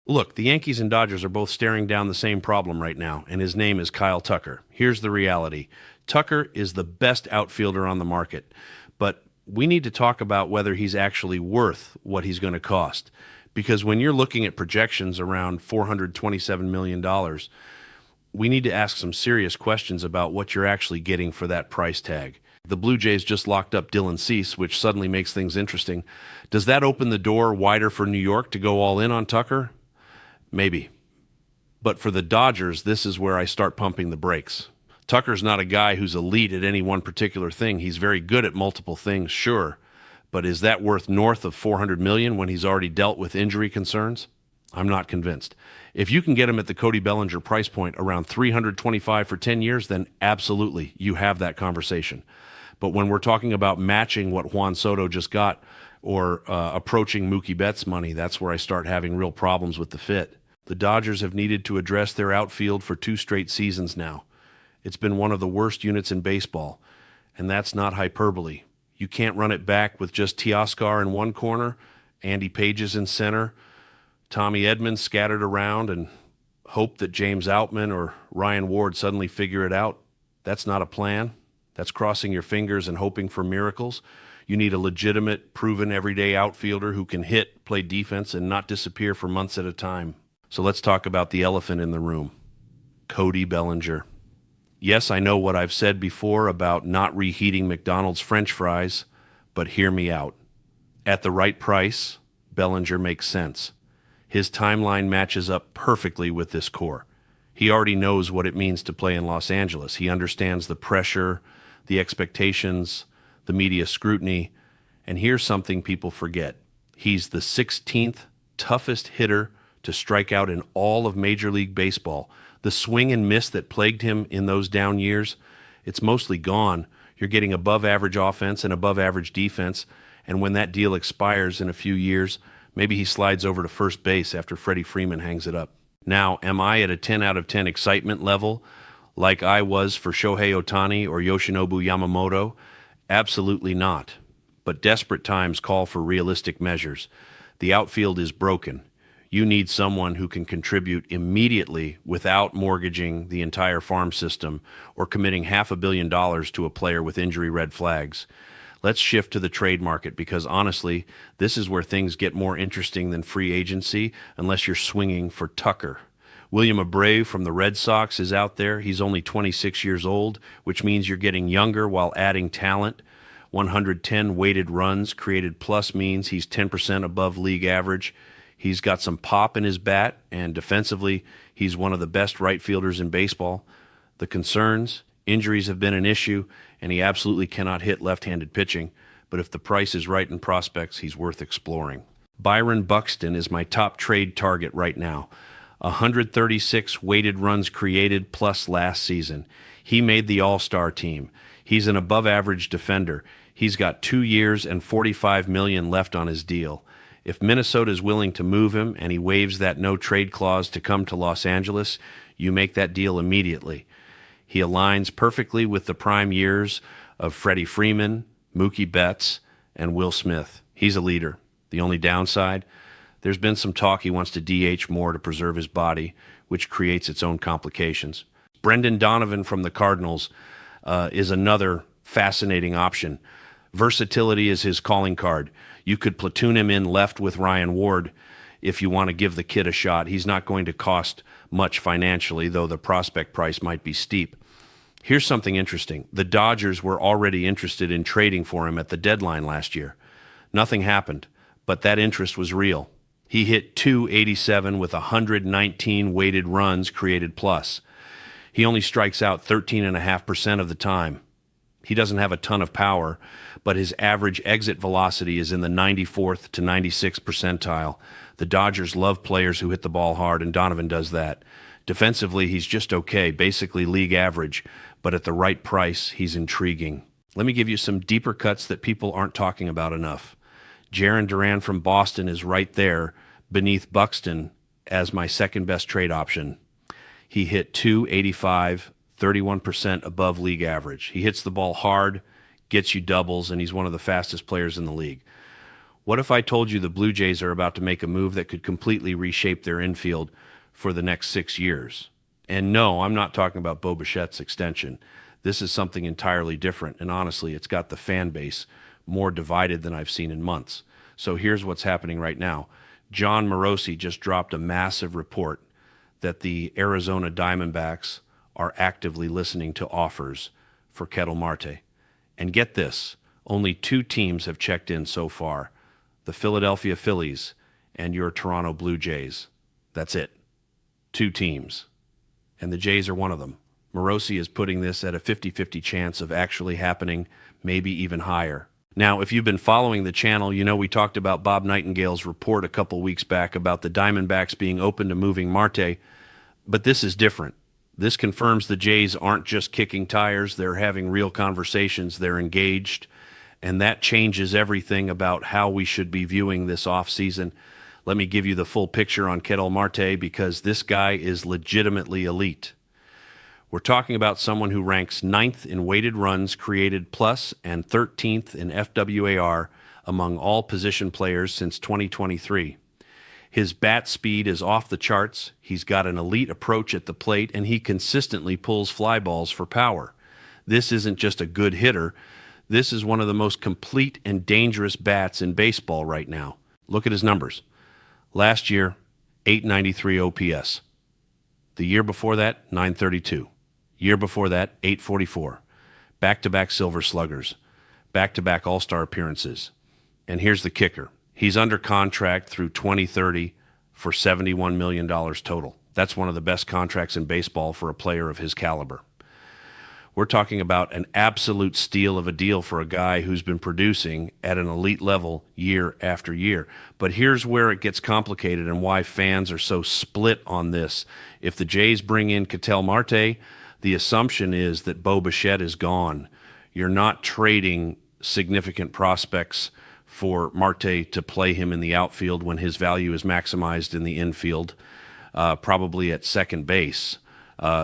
Look, the Yankees and Dodgers are both staring down the same problem right now, and his name is Kyle Tucker. Here's the reality. Tucker is the best outfielder on the market, but we need to talk about whether he's actually worth what he's going to cost. Because when you're looking at projections around $427 million, we need to ask some serious questions about what you're actually getting for that price tag. The Blue Jays just locked up Dylan Cease, which suddenly makes things interesting. Does that open the door wider for New York to go all in on Tucker? Maybe. But for the Dodgers, this is where I start pumping the brakes. Tucker's not a guy who's elite at any one particular thing. He's very good at multiple things, sure. But is that worth north of $400 million when he's already dealt with injury concerns? I'm not convinced. If you can get him at the Cody Bellinger price point around $325 for 10 years, then absolutely, you have that conversation. But when we're talking about matching what Juan Soto just got or approaching Mookie Betts money, that's where I start having real problems with the fit. The Dodgers have needed to address their outfield for 2 straight seasons now. It's been one of the worst units in baseball, and that's not hyperbole. You can't run it back with just Teoscar in one corner, Andy Pages in center, Tommy Edmonds scattered around, and hope that James Outman or Ryan Ward suddenly figure it out. That's not a plan. That's crossing your fingers and hoping for miracles. You need a legitimate, proven, everyday outfielder who can hit, play defense, and not disappear for months at a time. So let's talk about the elephant in the room, Cody Bellinger. Yes, I know what I've said before about not reheating McDonald's French fries, but hear me out. At the right price, Bellinger makes sense. His timeline matches up perfectly with this core. He already knows what it means to play in Los Angeles. He understands the pressure, the expectations, the media scrutiny, and here's something people forget. He's the 16th toughest hitter to strike out in all of Major League Baseball. The swing and miss that plagued him in those down years, it's mostly gone. You're getting above average offense and above average defense, and when that deal expires in a few years, maybe he slides over to first base after Freddie Freeman hangs it up. Now, am I at a 10 out of 10 excitement level like I was for Shohei Ohtani or Yoshinobu Yamamoto? Absolutely not. But desperate times call for realistic measures. The outfield is broken. You need someone who can contribute immediately without mortgaging the entire farm system or committing $500 million to a player with injury red flags. Let's shift to the trade market because honestly, this is where things get more interesting than free agency unless you're swinging for Tucker. William Abreu from the Red Sox is out there. He's only 26 years old, which means you're getting younger while adding talent. 110 weighted runs created plus means he's 10% above league average. He's got some pop in his bat, and defensively, he's one of the best right fielders in baseball. The concerns, injuries have been an issue, and he absolutely cannot hit left-handed pitching. But if the price is right in prospects, he's worth exploring. Byron Buxton is my top trade target right now. 136 weighted runs created plus last season. He made the All-Star team. He's an above-average defender. He's got 2 years and $45 million left on his deal. If Minnesota is willing to move him and he waives that no-trade clause to come to Los Angeles, you make that deal immediately. He aligns perfectly with the prime years of Freddie Freeman, Mookie Betts, and Will Smith. He's a leader. The only downside, there's been some talk he wants to DH more to preserve his body, which creates its own complications. Brendan Donovan from the Cardinals is another fascinating option. Versatility is his calling card. You could platoon him in left with Ryan Ward if you want to give the kid a shot. He's not going to cost much financially, though the prospect price might be steep. Here's something interesting. The Dodgers were already interested in trading for him at the deadline last year. Nothing happened, but that interest was real. He hit .287 with 119 weighted runs created plus. He only strikes out 13.5% of the time. He doesn't have a ton of power, but his average exit velocity is in the 94th to 96th percentile. The Dodgers love players who hit the ball hard, and Donovan does that. Defensively, he's just okay, basically league average, but at the right price, he's intriguing. Let me give you some deeper cuts that people aren't talking about enough. Jarren Duran from Boston is right there beneath Buxton as my second best trade option. He hit .285, 31% above league average. He hits the ball hard, gets you doubles, and he's one of the fastest players in the league. What if I told you the Blue Jays are about to make a move that could completely reshape their infield for the next 6 years? And no, I'm not talking about Bo Bichette's extension. This is something entirely different, and honestly, it's got the fan base more divided than I've seen in months. So here's what's happening right now. John Morosi just dropped a massive report that the Arizona Diamondbacks are actively listening to offers for Ketel Marte. And get this, only 2 teams have checked in so far, the Philadelphia Phillies and your Toronto Blue Jays. That's it. 2 teams. And the Jays are one of them. Morosi is putting this at a 50-50 chance of actually happening, maybe even higher. Now, if you've been following the channel, you know we talked about Bob Nightingale's report a couple weeks back about the Diamondbacks being open to moving Marte, but this is different. This confirms the Jays aren't just kicking tires, they're having real conversations, they're engaged, and that changes everything about how we should be viewing this offseason. Let me give you the full picture on Ketel Marte because this guy is legitimately elite. We're talking about someone who ranks 9th in weighted runs created plus and 13th in FWAR among all position players since 2023. His bat speed is off the charts, he's got an elite approach at the plate, and he consistently pulls fly balls for power. This isn't just a good hitter, this is one of the most complete and dangerous bats in baseball right now. Look at his numbers. Last year, 893 OPS. The year before that, 932. Year before that, 844. Back-to-back Silver Sluggers. Back-to-back All-Star appearances. And here's the kicker. He's under contract through 2030 for $71 million total. That's one of the best contracts in baseball for a player of his caliber. We're talking about an absolute steal of a deal for a guy who's been producing at an elite level year after year. But here's where it gets complicated and why fans are so split on this. If the Jays bring in Ketel Marte, the assumption is that Bo Bichette is gone. You're not trading significant prospects for Marte to play him in the outfield when his value is maximized in the infield, probably at second base.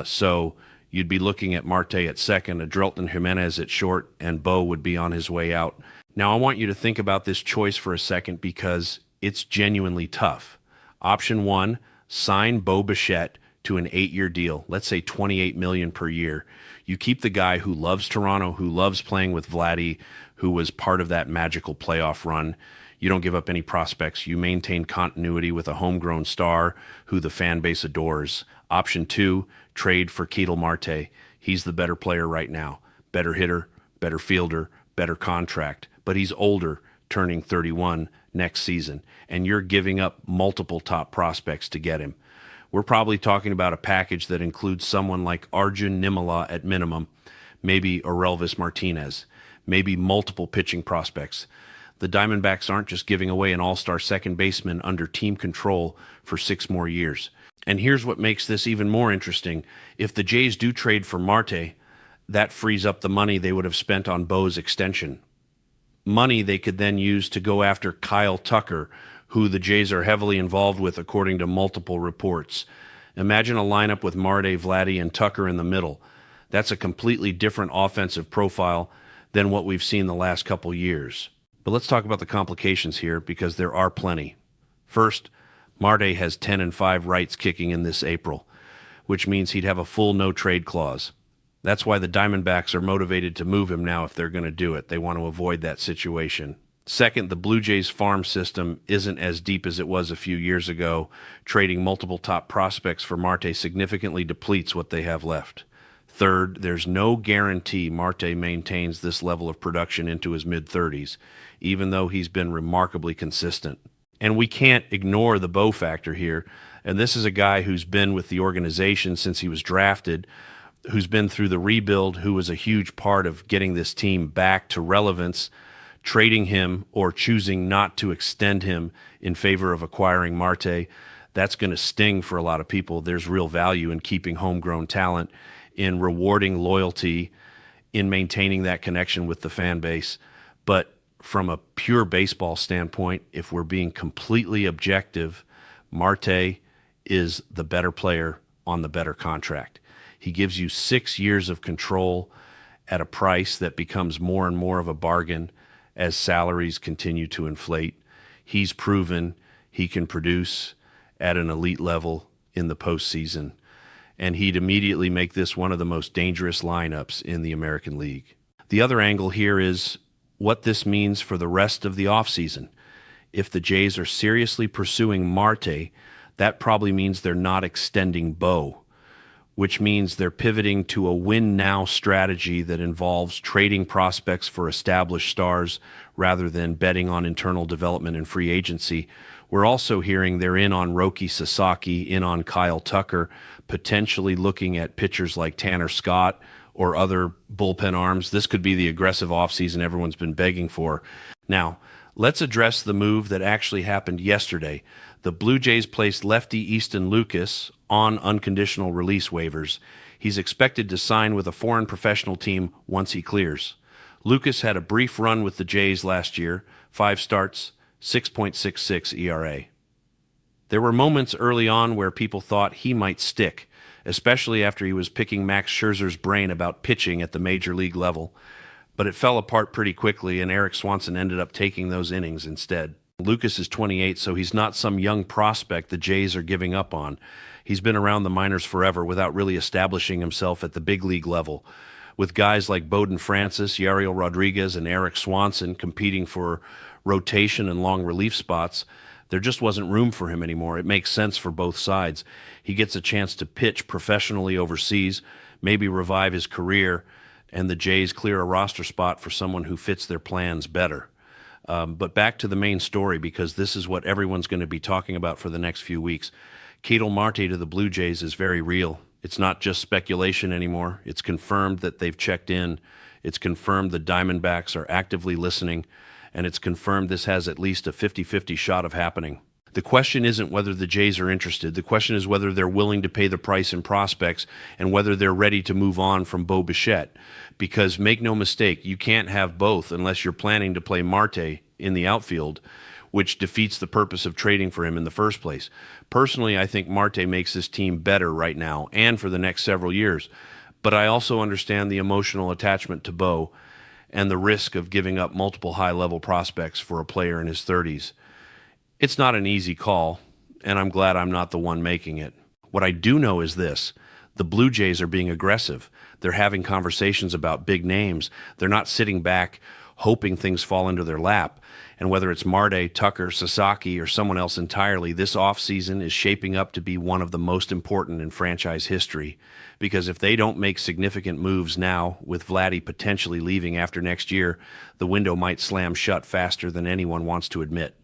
So you'd be looking at Marte at second, Adrielton Jimenez at short, and Bo would be on his way out. Now, I want you to think about this choice for a second because it's genuinely tough. Option 1, sign Bo Bichette to an 8-year deal, let's say $28 million per year. You keep the guy who loves Toronto, who loves playing with Vladdy, who was part of that magical playoff run. You don't give up any prospects. You maintain continuity with a homegrown star who the fan base adores. Option 2, trade for Ketel Marte. He's the better player right now. Better hitter, better fielder, better contract. But he's older, turning 31 next season. And you're giving up multiple top prospects to get him. We're probably talking about a package that includes someone like Arjun Nimala at minimum, maybe Orelvis Martinez, maybe multiple pitching prospects. The Diamondbacks aren't just giving away an all-star second baseman under team control for 6 more years. And here's what makes this even more interesting. If the Jays do trade for Marte, that frees up the money they would have spent on Bo's extension. Money they could then use to go after Kyle Tucker, who the Jays are heavily involved with according to multiple reports. Imagine a lineup with Marte, Vladdy, and Tucker in the middle. That's a completely different offensive profile than what we've seen the last couple years. But let's talk about the complications here because there are plenty. First, Marte has 10-5 rights kicking in this April, which means he'd have a full no-trade clause. That's why the Diamondbacks are motivated to move him now if they're going to do it. They want to avoid that situation. Second, the Blue Jays farm system isn't as deep as it was a few years ago. Trading multiple top prospects for Marte significantly depletes what they have left. Third, there's no guarantee Marte maintains this level of production into his mid-30s, even though he's been remarkably consistent. And we can't ignore the Bo factor here. And this is a guy who's been with the organization since he was drafted, who's been through the rebuild, who was a huge part of getting this team back to relevance. Trading him or choosing not to extend him in favor of acquiring Marte, that's going to sting for a lot of people. There's real value in keeping homegrown talent, in rewarding loyalty, in maintaining that connection with the fan base. But from a pure baseball standpoint, if we're being completely objective, Marte is the better player on the better contract. He gives you 6 years of control at a price that becomes more and more of a bargain as salaries continue to inflate. He's proven he can produce at an elite level in the postseason, and he'd immediately make this one of the most dangerous lineups in the American League. The other angle here is what this means for the rest of the offseason. If the Jays are seriously pursuing Marte, that probably means they're not extending Bo, which means they're pivoting to a win-now strategy that involves trading prospects for established stars rather than betting on internal development and free agency. We're also hearing they're in on Roki Sasaki, in on Kyle Tucker, potentially looking at pitchers like Tanner Scott or other bullpen arms. This could be the aggressive offseason everyone's been begging for. Now, let's address the move that actually happened yesterday. The Blue Jays placed lefty Easton Lucas on unconditional release waivers. He's expected to sign with a foreign professional team once he clears. Lucas had a brief run with the Jays last year, 5 starts, 6.66 ERA. There were moments early on where people thought he might stick, especially after he was picking Max Scherzer's brain about pitching at the major league level. But it fell apart pretty quickly, and Eric Swanson ended up taking those innings instead. Lucas is 28, so he's not some young prospect the Jays are giving up on. He's been around the minors forever without really establishing himself at the big league level. With guys like Bowden Francis, Yariel Rodriguez, and Eric Swanson competing for rotation and long relief spots, there just wasn't room for him anymore. It makes sense for both sides. He gets a chance to pitch professionally overseas, maybe revive his career, and the Jays clear a roster spot for someone who fits their plans better. But back to the main story, because this is what everyone's going to be talking about for the next few weeks. Ketel Marte to the Blue Jays is very real. It's not just speculation anymore. It's confirmed that they've checked in. It's confirmed the Diamondbacks are actively listening, and it's confirmed this has at least a 50-50 shot of happening. The question isn't whether the Jays are interested. The question is whether they're willing to pay the price in prospects and whether they're ready to move on from Bo Bichette. Because make no mistake, you can't have both unless you're planning to play Marte in the outfield, which defeats the purpose of trading for him in the first place. Personally, I think Marte makes this team better right now and for the next several years. But I also understand the emotional attachment to Bo and the risk of giving up multiple high-level prospects for a player in his 30s. It's not an easy call, and I'm glad I'm not the one making it. What I do know is this: the Blue Jays are being aggressive. They're having conversations about big names. They're not sitting back hoping things fall into their lap. And whether it's Marte, Tucker, Sasaki, or someone else entirely, this offseason is shaping up to be one of the most important in franchise history. Because if they don't make significant moves now, with Vladdy potentially leaving after next year, the window might slam shut faster than anyone wants to admit.